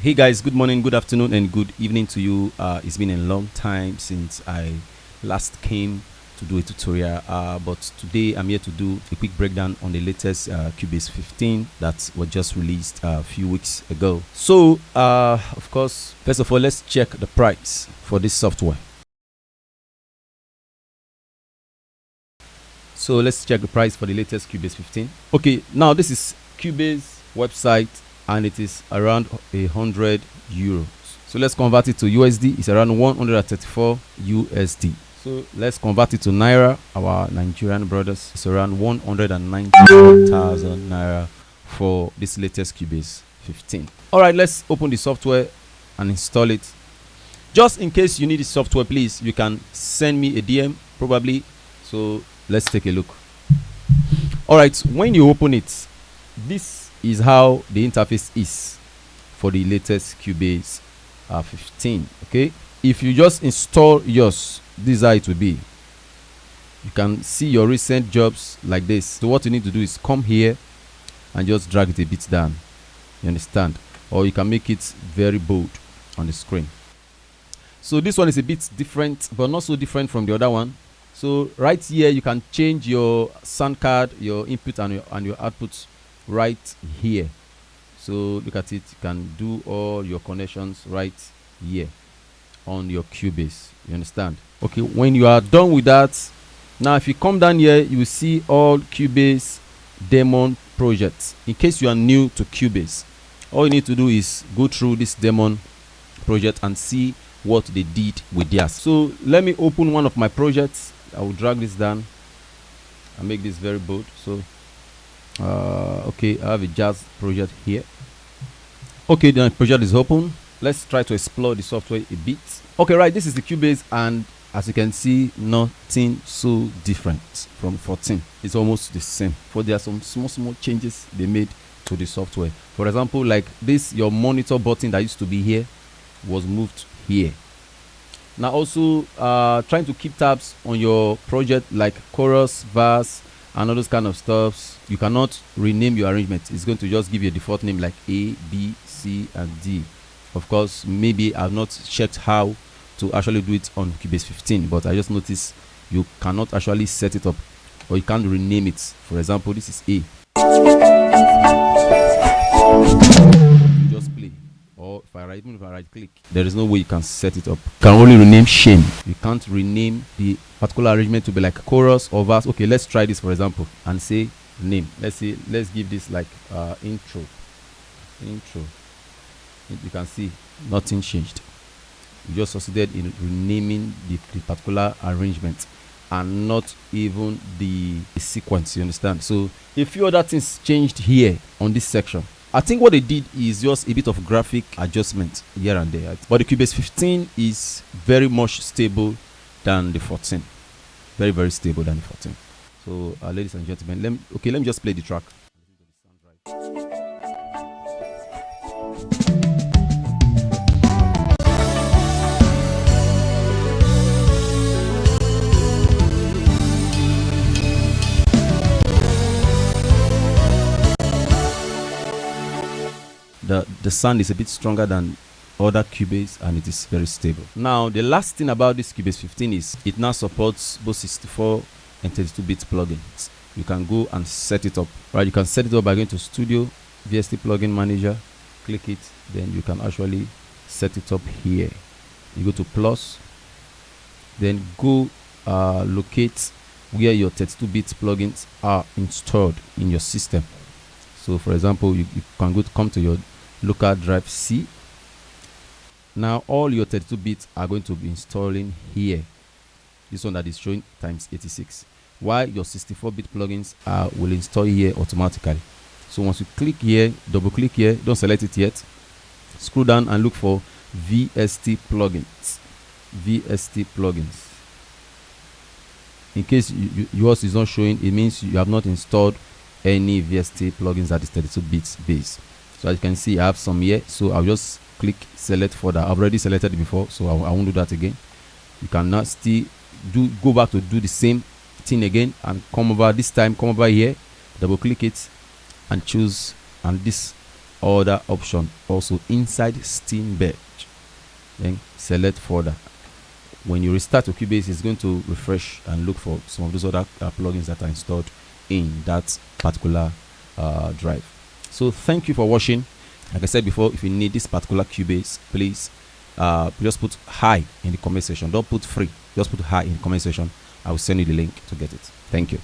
Hey guys, good morning, good afternoon, and good evening to you. It's been a long time since I last came to do a tutorial, but today I'm here to do a quick breakdown on the latest Cubase 15 that was just released a few weeks ago. So, of course, first of all, let's check the price for this software. So let's check the price for the latest Cubase 15. Okay, now this is Cubase website and it is around €100. So let's convert it to USD. It's around 134 USD. So let's convert it to Naira. Our Nigerian brothers, it's around 190,000 Naira for this latest Cubase 15. All right, let's open the software and install it. Just in case you need the software, please, you can send me a DM probably. So let's take a look. All right, when you open it, this is how the interface is for the latest Cubase 15. Okay, if you just install yours, this is how it will be. You can see your recent jobs like this. So what you need to do is come here and just drag it a bit down. You understand? Or you can make it very bold on the screen. So this one is a bit different, but not so different from the other one. So right here you can change your sound card, your input and your output right here. So look at it, you can do all your connections right here on your Cubase. You understand? Okay, when you are done with that, now if you come down here, you will see all Cubase Demon projects. In case you are new to Cubase, all you need to do is go through this Demon project and see what they did with theirs. So let me open one of my projects. I will drag this down and make this very bold. So okay, I have a jazz project here. Okay, the project is open. Let's try to explore the software a bit. Okay, right, this is the Cubase, and as you can see, nothing so different from 14. It's almost the same. For there are some small changes they made to the software. For example, like this, your monitor button that used to be here was moved here. Now also trying to keep tabs on your project like chorus, verse, and all those kind of stuffs. You cannot rename your arrangement. It's going to just give you a default name like A, B, C, and D. Of course, maybe I've not checked how to actually do it on Cubase 15, but I just noticed you cannot actually set it up, or you can't rename it. For example, this is A. You just play. Or even if I right click, there is no way you can set it up. You can only rename shame. You can't rename the particular arrangement to be like chorus or verse. Okay, let's try this for example and say name. Let's give this like intro. You can see nothing changed. You just succeeded in renaming the particular arrangement and not even the sequence. You understand? So a few other things changed here on this section. I think what they did is just a bit of graphic adjustment here and there. But the Cubase 15 is very much stable than the 14. Very, very stable than the 14. So, ladies and gentlemen, let me just play the track. The sound is a bit stronger than other Cubase and it is very stable. Now the last thing about this Cubase 15 is it now supports both 64 and 32-bit plugins. You can go and set it up. Right, you can set it up by going to Studio, VST Plugin Manager, click it, then you can actually set it up here. You go to plus, then go locate where your 32-bit plugins are installed in your system. So for example, you can come to your local drive C. Now all your 32 bits are going to be installing here. This one that is showing times 86. While your 64-bit plugins will install here automatically. So once you click here, double click here, don't select it yet. Scroll down and look for VST plugins. VST plugins. In case yours is not showing, it means you have not installed any VST plugins that is 32 bits base. So as you can see, I have some here, so I'll just click select further. I've already selected it before, so I won't do that again. You can now still go back to do the same thing again and come over. This time come over here, double click it and choose, and this other option also inside Steam Bench. Then select further. When you restart to Cubase, it's going to refresh and look for some of those other plugins that are installed in that particular drive. So thank you for watching. Like I said before, if you need this particular Cubase, please just put hi in the comment section. Don't put free, just put hi in the comment section. I will send you the link to get it. Thank you.